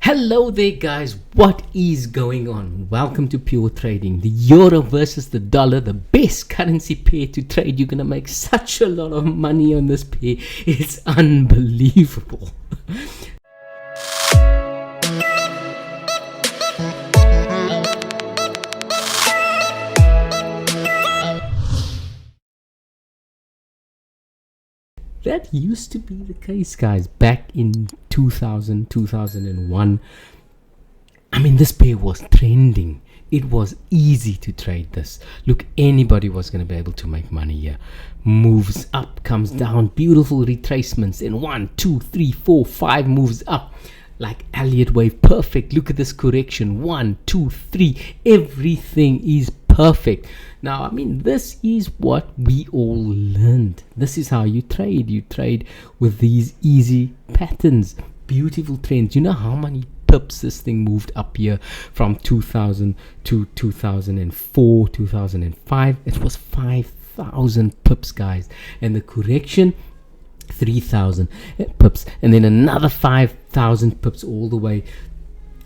Hello there guys, what is going on? Welcome to Pure Trading. The euro versus the dollar, the best currency pair to trade. You're gonna make such a lot of money on this pair. It's unbelievable. That used to be the case, guys, back in 2000, 2001. I mean, this pair was trending. It was easy to trade this. Look, anybody was going to be able to make money here. Moves up, comes down, beautiful retracements. And 1, 2, 3, 4, 5 moves up. Like Elliott wave, perfect. Look at this correction. 1, 2, 3. Everything is perfect. Now, I mean, this is what we all learned. This is how you trade. You trade with these easy patterns, beautiful trends. You know how many pips this thing moved up here from 2000 to 2004, 2005? It was 5,000 pips, guys. And the correction, 3,000 pips. And then another 5,000 pips all the way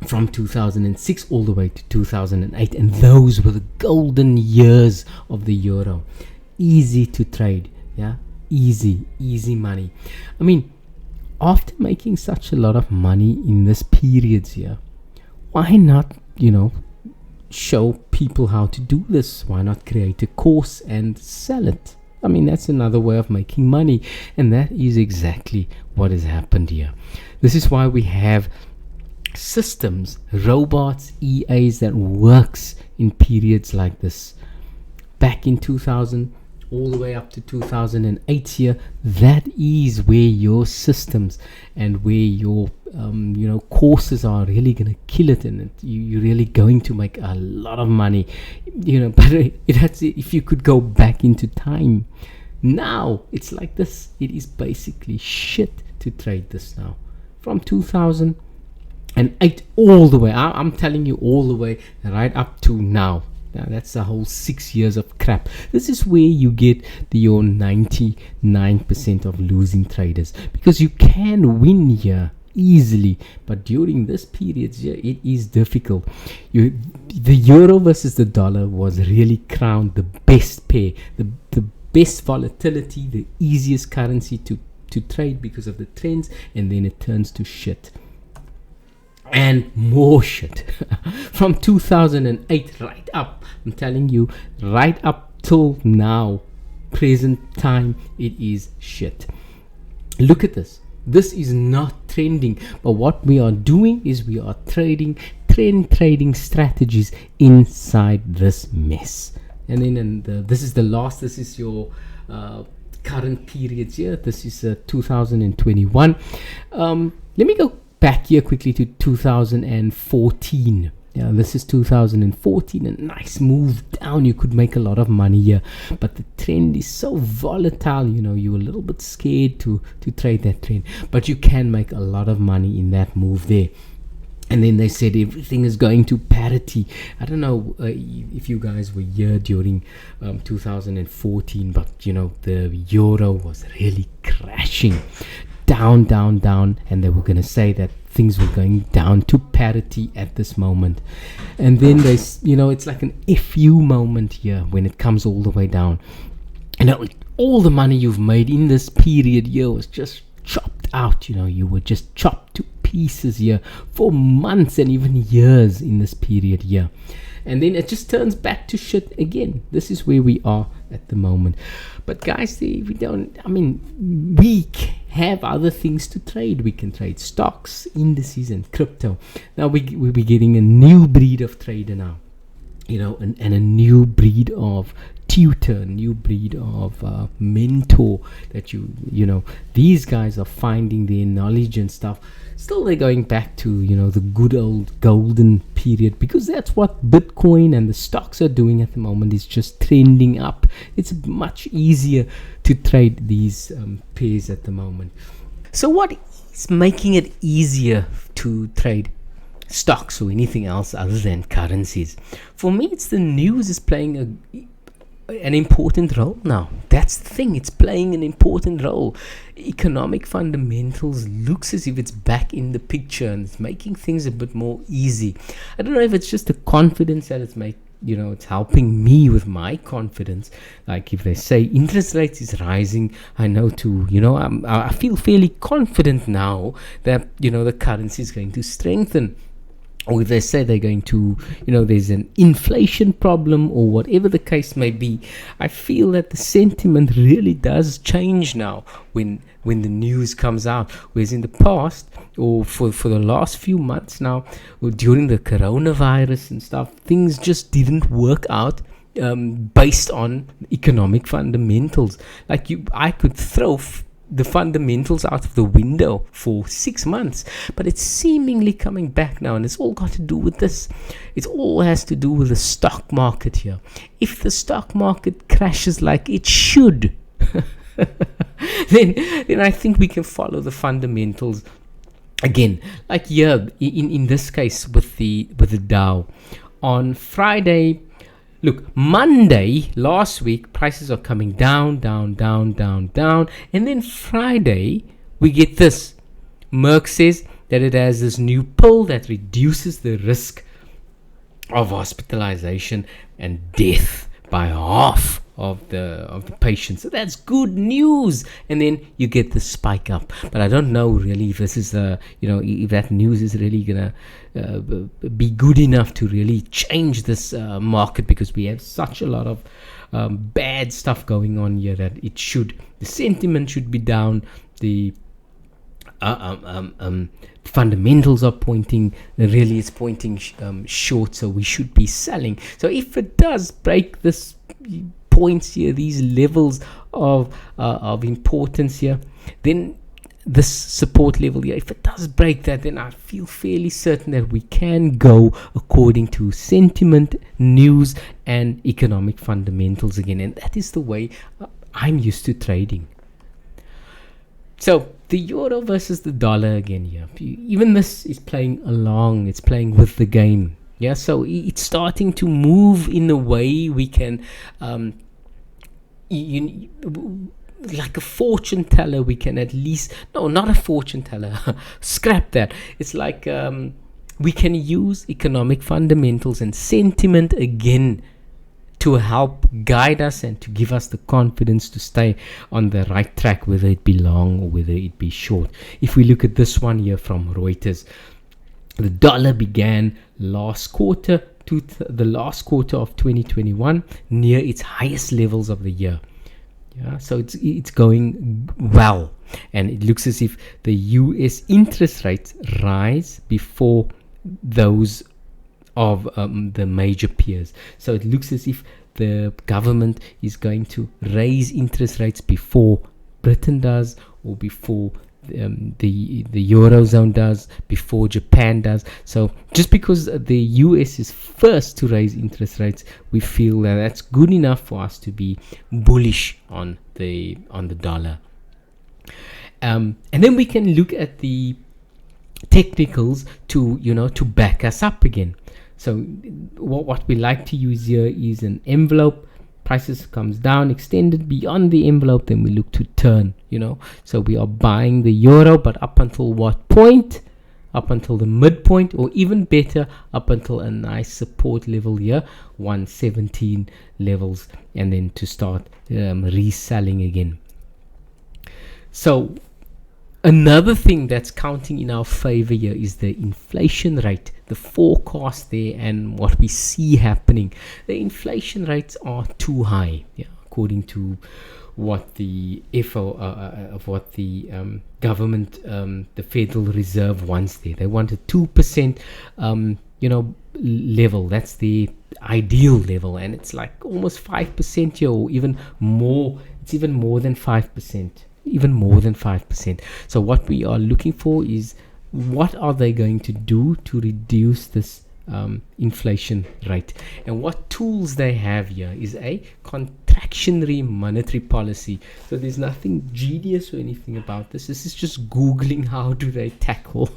from 2006 all the way to 2008, and those were the golden years of the euro. Easy to trade, yeah, easy money. I mean, after making such a lot of money in this period here, why not, show people how to do this? Why not create a course and sell it? I mean, that's another way of making money, and that is exactly what has happened here. This is why we have systems, robots, EAs that works in periods like this. Back in 2000 all the way up to 2008 here, that is where your systems and where your courses are really going to kill it, and you're really going to make a lot of money. But if you could go back into time, now it's like this. It is basically shit to trade this now. From 2008 all the way, I'm telling you, all the way right up to now. Now that's a whole 6 years of crap. This is where you get your 99% of losing traders, because you can win here easily, but during this period here it is difficult. The euro versus the dollar was really crowned the best pair, the best volatility, the easiest currency to trade because of the trends, and then it turns to shit. And more shit. From 2008 right up, I'm telling you, right up till now, present time, it is shit. Look at this. This is not trending, but what we are doing is we are trading trading strategies inside this mess. And then this is the last. This is your current periods here. This is 2021. Let me go back here quickly to 2014. Yeah, this is 2014. A nice move down. You could make a lot of money here, but the trend is so volatile. You're a little bit scared to trade that trend, but you can make a lot of money in that move there. And then they said everything is going to parity. I don't know if you guys were here during 2014, but the euro was really crashing down, and they were going to say that things were going down to parity at this moment. And then it's like an FU moment here when it comes all the way down. All the money you've made in this period here was just chopped out. You were just chopped to pieces here for months and even years in this period here. And then it just turns back to shit again. This is where we are at the moment. But guys, we have other things to trade. We can trade stocks, indices, and crypto. Now we'll be getting a new breed of trader now, and a new breed of tutor, a new breed of mentor that these guys are finding their knowledge and stuff. Still, they're going back to the good old golden period, because that's what Bitcoin and the stocks are doing at the moment, is just trending up. It's much easier to trade these pairs at the moment. So what is making it easier to trade stocks or anything else other than currencies? For me, it's the news is playing an important role now. That's the thing, it's playing an important role. Economic fundamentals looks as if it's back in the picture, and it's making things a bit more easy. I don't know if it's just the confidence that it's it's helping me with my confidence. Like if they say interest rates is rising, I know I feel fairly confident now that the currency is going to strengthen. Or if they say they're going to, there's an inflation problem or whatever the case may be, I feel that the sentiment really does change now when the news comes out. Whereas in the past, or for the last few months now, or during the coronavirus and stuff, things just didn't work out based on economic fundamentals. Like I could throw the fundamentals out of the window for 6 months, but it's seemingly coming back now, and it's all got to do with this. It all has to do with the stock market here. If the stock market crashes like it should, then I think we can follow the fundamentals again. Like here in this case with the Dow on Friday. Look, Monday last week, prices are coming down, and then Friday we get this. Merck says that it has this new pill that reduces the risk of hospitalization and death by half of the patients. So that's good news. And then you get the spike up. But I don't know really if this is if that news is really gonna be good enough to really change this market, because we have such a lot of bad stuff going on here that the sentiment should be down. The fundamentals are pointing, really it's pointing short, so we should be selling. So if it does break this points here, these levels of importance here, then this support level here, if it does break that, then I feel fairly certain that we can go according to sentiment, news, and economic fundamentals again. And that is the way I'm used to trading. So the euro versus the dollar again here. Even this is playing along. It's playing with the game. Yeah, so it's starting to move in a way we can, like a fortune teller, we can at least, no, not a fortune teller, scrap that. It's like we can use economic fundamentals and sentiment again to help guide us and to give us the confidence to stay on the right track, whether it be long or whether it be short. If we look at this one here from Reuters, the dollar began the last quarter of 2021 near its highest levels of the year. Yeah, so it's going well, and it looks as if the US interest rates rise before those of the major peers. So it looks as if the government is going to raise interest rates before Britain does, or before the Eurozone does, before Japan does. So just because the US is first to raise interest rates, we feel that that's good enough for us to be bullish on the dollar. And then we can look at the technicals to back us up again. So what we like to use here is an envelope. Prices comes down, extended beyond the envelope, then we look to turn, so we are buying the euro, but up until what point? Up until the midpoint, or even better, up until a nice support level here, 117 levels, and then to start reselling again. So another thing that's counting in our favor here is the inflation rate, the forecast there, and what we see happening. The inflation rates are too high, according to what the government, the Federal Reserve wants there. They want a 2%, level. That's the ideal level, and it's like almost 5% here, or even more. It's even more than 5%. Even more than 5%. So what we are looking for is, what are they going to do to reduce this inflation rate? And what tools they have here is a contractionary monetary policy. So there's nothing genius or anything about this. This is just Googling how do they tackle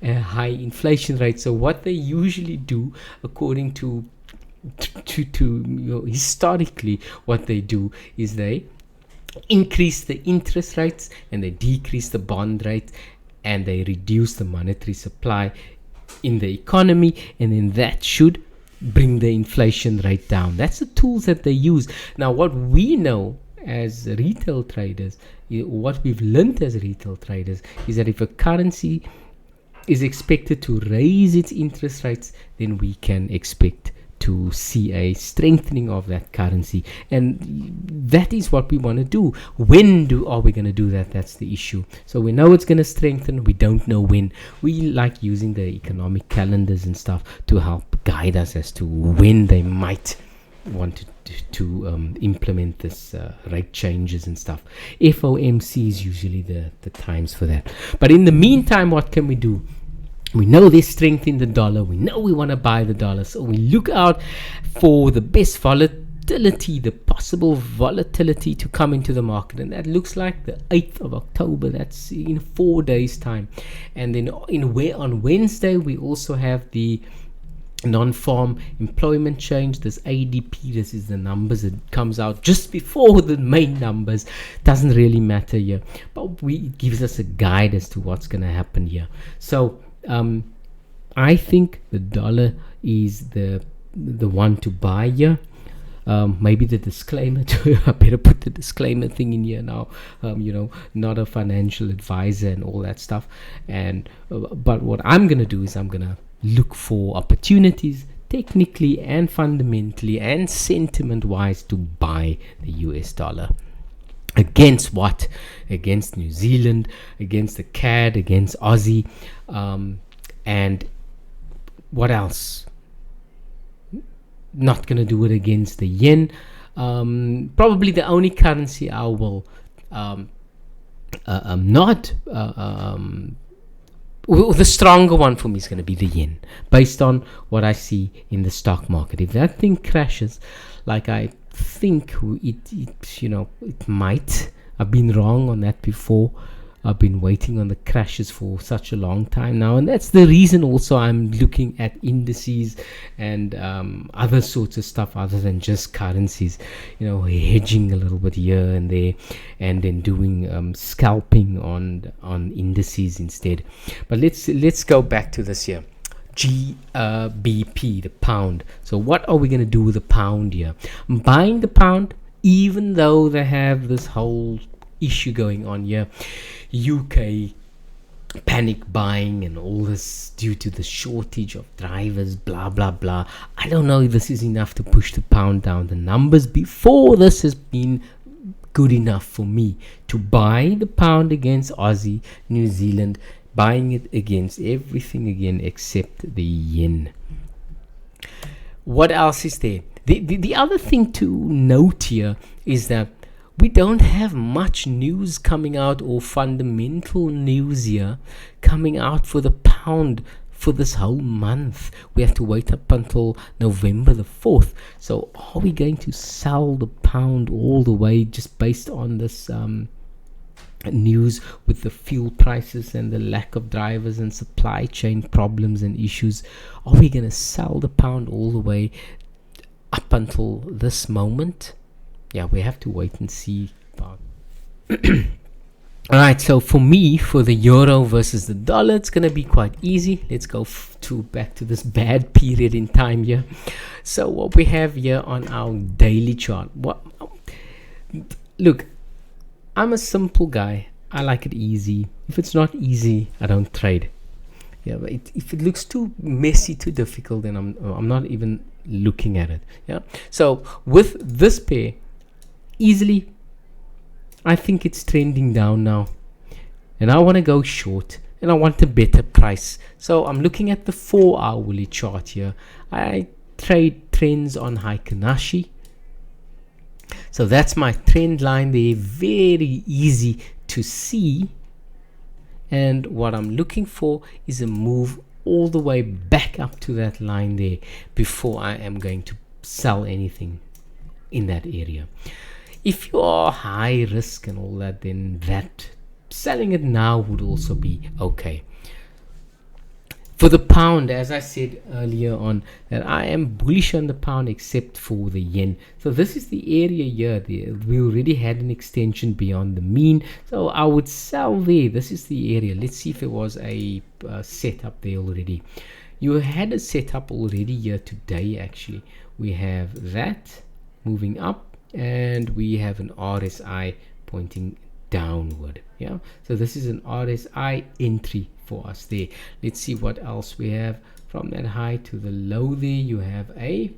a high inflation rate. So what they usually do, according to historically what they do is they increase the interest rates and they decrease the bond rate and they reduce the monetary supply in the economy, and then that should bring the inflation rate down. That's the tools that they use. Now what we know as retail traders, what we've learned as retail traders, is that if a currency is expected to raise its interest rates, then we can expect to see a strengthening of that currency, and that is what we want to do. When are we going to do that? That's the issue. So we know it's going to strengthen, we don't know when. We like using the economic calendars and stuff to help guide us as to when they might want to implement this rate changes and stuff. FOMC is usually the times for that. But in the meantime, what can we do? We know there's strength in the dollar. We know we want to buy the dollar. So we look out for the best volatility, the possible volatility to come into the market. And that looks like the 8th of October. That's in 4 days' time. And then on Wednesday, we also have the non-farm employment change, this ADP. This is the numbers that comes out just before the main numbers. Doesn't really matter here, but it gives us a guide as to what's going to happen here. So I think the dollar is the one to buy here. Maybe the disclaimer I better put the disclaimer thing in here now. Not a financial advisor and all that stuff. And but what I'm gonna do is I'm gonna look for opportunities, technically and fundamentally and sentiment wise, to buy the US dollar. Against what? Against New Zealand, against the CAD, against Aussie, and what else? Not going to do it against the yen. Probably the only currency I will the stronger one for me is going to be the yen, based on what I see in the stock market. If that thing crashes, like I think it might. I've been wrong on that before. I've been waiting on the crashes for such a long time now, and that's the reason also I'm looking at indices and other sorts of stuff other than just currencies, hedging a little bit here and there, and then doing scalping on indices instead. But let's go back to this here. GBP, the pound. So what are we going to do with the pound here? I'm buying the pound, even though they have this whole issue going on here, UK panic buying and all this due to the shortage of drivers, blah blah blah. I don't know if this is enough to push the pound down. The numbers before this has been good enough for me to buy the pound against Aussie, New Zealand, buying it against everything again except the yen. What else is there? The other thing to note here is that we don't have much news coming out, or fundamental news here coming out for the pound for this whole month. We have to wait up until November the 4th. So are we going to sell the pound all the way just based on this news with the fuel prices and the lack of drivers and supply chain problems and issues? Are we going to sell the pound all the way up until this moment? Yeah, we have to wait and see about. Alright, so for me, for the euro versus the dollar, it's going to be quite easy. Let's go back to this bad period in time here. So what we have here on our daily chart. Look, I'm a simple guy. I like it easy. If it's not easy, I don't trade. Yeah, but if it looks too messy, too difficult, then I'm not even looking at it. Yeah. So with this pair, easily, I think it's trending down now, and I want to go short, and I want a better price. So I'm looking at the 4-hourly chart here. I trade trends on Heikinashi. So that's my trend line there, very easy to see. And what I'm looking for is a move all the way back up to that line there before I am going to sell anything in that area. If you are high risk and all that, then that selling it now would also be okay. For the pound, as I said earlier on, that I am bullish on the pound except for the yen. So this is the area here. We already had an extension beyond the mean, so I would sell there. This is the area. Let's see if there was a setup there already. You had a setup already here today. Actually, we have that moving up, and we have an RSI pointing downward. Yeah, so this is an RSI entry for us there. Let's see what else we have. From that high to the low there, you have a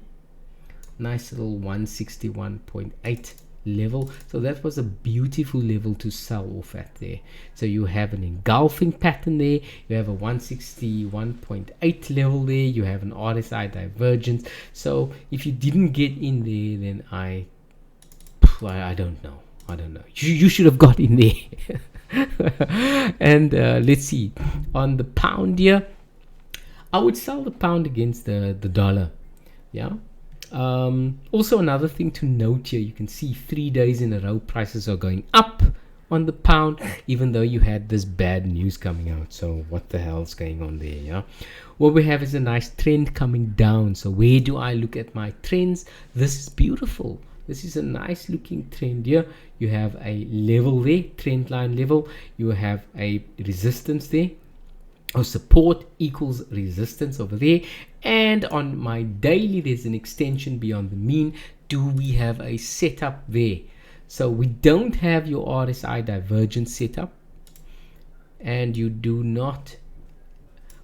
nice little 161.8 level. So that was a beautiful level to sell off at there. So you have an engulfing pattern there, you have a 161.8 level there, you have an RSI divergence. So if you didn't get in there, then I don't know. You should have got in there. And let's see, on the pound here, I would sell the pound against the dollar. Yeah. Also, another thing to note here, you can see 3 days in a row prices are going up on the pound, even though you had this bad news coming out. So what the hell's going on there? Yeah, what we have is a nice trend coming down. So where do I look at my trends? This is beautiful. This is a nice looking trend here. You have a level there, trend line level. You have a resistance there, or support equals resistance over there. And on my daily, there's an extension beyond the mean. Do we have a setup there? So we don't have your RSI divergence setup, and you do not,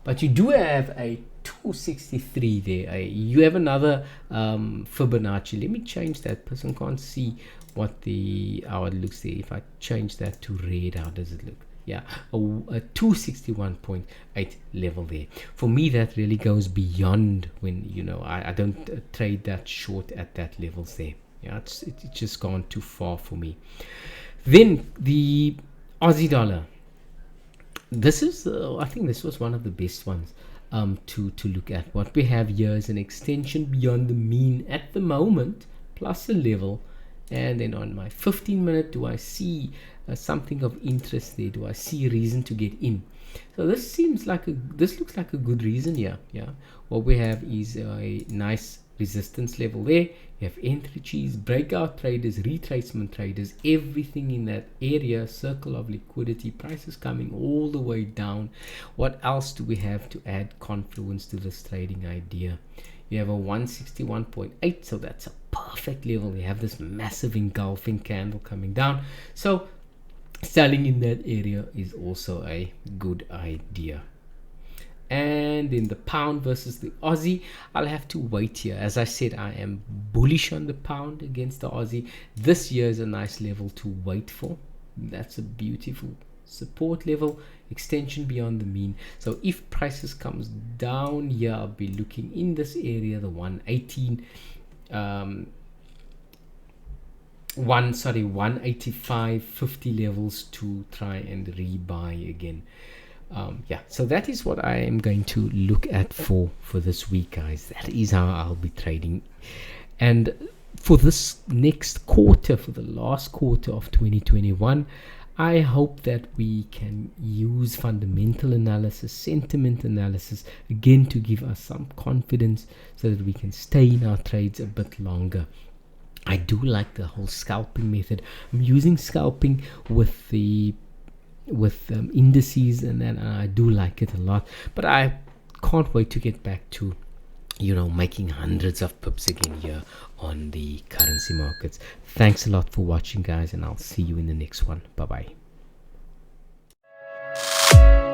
but you do have a 263 there. You have another Fibonacci. Let me change that. Person can't see what how it looks there. If I change that to red, how does it look? Yeah, a 261.8 level there. For me, that really goes beyond when, you know, I don't trade that short at that levels there. Yeah, it's just gone too far for me. Then the Aussie dollar. This is I think this was one of the best ones to look at. What we have here is an extension beyond the mean at the moment, plus a level. And then on my 15-minute, do I see something of interest there? Do I see a reason to get in? So this seems like this looks like a good reason here. Yeah, what we have is a nice resistance level there. You have entry cheese, breakout traders, retracement traders, everything in that area, circle of liquidity, prices coming all the way down. What else do we have to add confluence to this trading idea? You have a 161.8, so that's a perfect level. You have this massive engulfing candle coming down, so selling in that area is also a good idea. And in the pound versus the Aussie, I'll have to wait here. As I said, I am bullish on the pound against the Aussie. This year is a nice level to wait for. That's a beautiful support level, extension beyond the mean. So if prices comes down here, I'll be looking in this area, the 118 185.50 levels to try and rebuy again. Yeah, so that is what I am going to look at for this week, guys. That is how I'll be trading. And for this next quarter, for the last quarter of 2021, I hope that we can use fundamental analysis, sentiment analysis, again, to give us some confidence so that we can stay in our trades a bit longer. I do like the whole scalping method. I'm using scalping with indices and that, and I do like it a lot. But I can't wait to get back to, you know, making hundreds of pips again here on the currency markets. Thanks a lot for watching, guys, and I'll see you in the next one. Bye bye.